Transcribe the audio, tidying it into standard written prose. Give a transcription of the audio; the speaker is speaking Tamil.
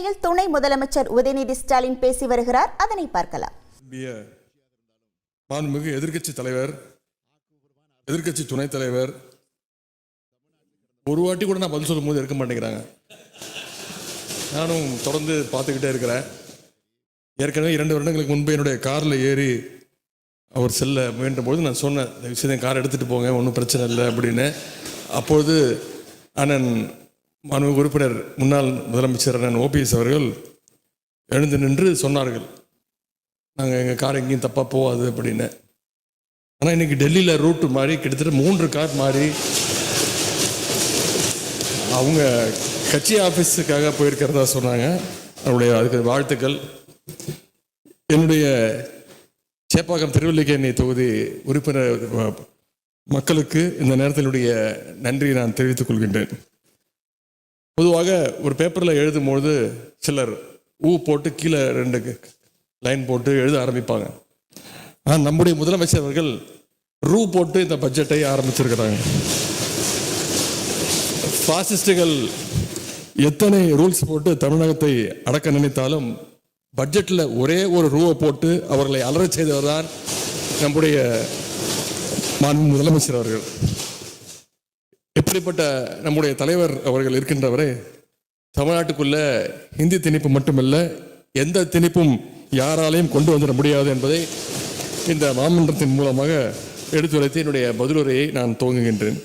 நிகழ்ச்சியில் துணை முதலமைச்சர் உதயநிதி ஸ்டாலின் பேசி வருகிறார். அதனை பார்க்கலாம். மாண்புமிகு எதிர்க்கட்சி தலைவர், எதிர்க்கட்சி துணைத் தலைவர் ஒரு வாட்டி கூட நான் பதில் சொல்லும் போது இருக்க மாட்டேங்கிறாங்க. நானும் தொடர்ந்து பார்த்துக்கிட்டே இருக்கிறேன். ஏற்கனவே 2 வருடங்களுக்கு முன்பு என்னுடைய காரில் ஏறி அவர் செல்ல முயன்றபோது நான் சொன்னேன், இந்த விஷயத்தை கார் எடுத்துகிட்டு போங்க, ஒன்றும் பிரச்சனை இல்லை அப்படின்னு. அப்பொழுது அண்ணன் மாண்புமிகு உறுப்பினர் முன்னாள் முதலமைச்சர் அண்ணன் OPS அவர்கள் எழுந்து நின்று சொன்னார்கள், நாங்கள் எங்கள் கார் எங்கேயும் தப்பாக போகாது அப்படின்னு. ஆனால் இன்றைக்கி டெல்லியில் ரூட்டு மாறி கிட்டத்தட்ட 3 கார் மாறி அவங்க கட்சி ஆஃபீஸுக்காக போயிருக்கிறதா சொன்னாங்க. அவருடைய அதுக்கு வாழ்த்துக்கள். என்னுடைய சேப்பாக்கம் திருவல்லிக்கேணி தொகுதி உறுப்பினர் மக்களுக்கு இந்த நேரத்தினுடைய நன்றியை நான் தெரிவித்துக் கொள்கின்றேன். பொதுவாக ஒரு பேப்பரில் எழுதும்போது சிலர் போட்டு கீழே 2 லைன் போட்டு எழுத ஆரம்பிப்பாங்க. ஆனால் நம்முடைய முதலமைச்சர் அவர்கள் போட்டு இந்த பட்ஜெட்டை ஆரம்பிச்சிருக்கிறாங்க. பாசிஸ்டுகள் எத்தனை ரூல்ஸ் போட்டு தமிழகத்தை அடக்க நினைத்தாலும் பட்ஜெட்டில் ஒரே ஒரு போட்டு அவர்களை அலறச் செய்தவர் தான் நம்முடைய மாண்பு முதலமைச்சர் அவர்கள். எப்படிப்பட்ட நம்முடைய தலைவர் அவர்கள் இருக்கின்றவரை தமிழ்நாட்டுக்குள்ள ஹிந்தி திணிப்பு மட்டுமல்ல, எந்த திணிப்பும் யாராலையும் கொண்டு வந்துட முடியாது என்பதை இந்த மாமன்றத்தின் மூலமாக எடுத்துரைத்து என்னுடைய பதிலுரையை நான் துவங்குகின்றேன்.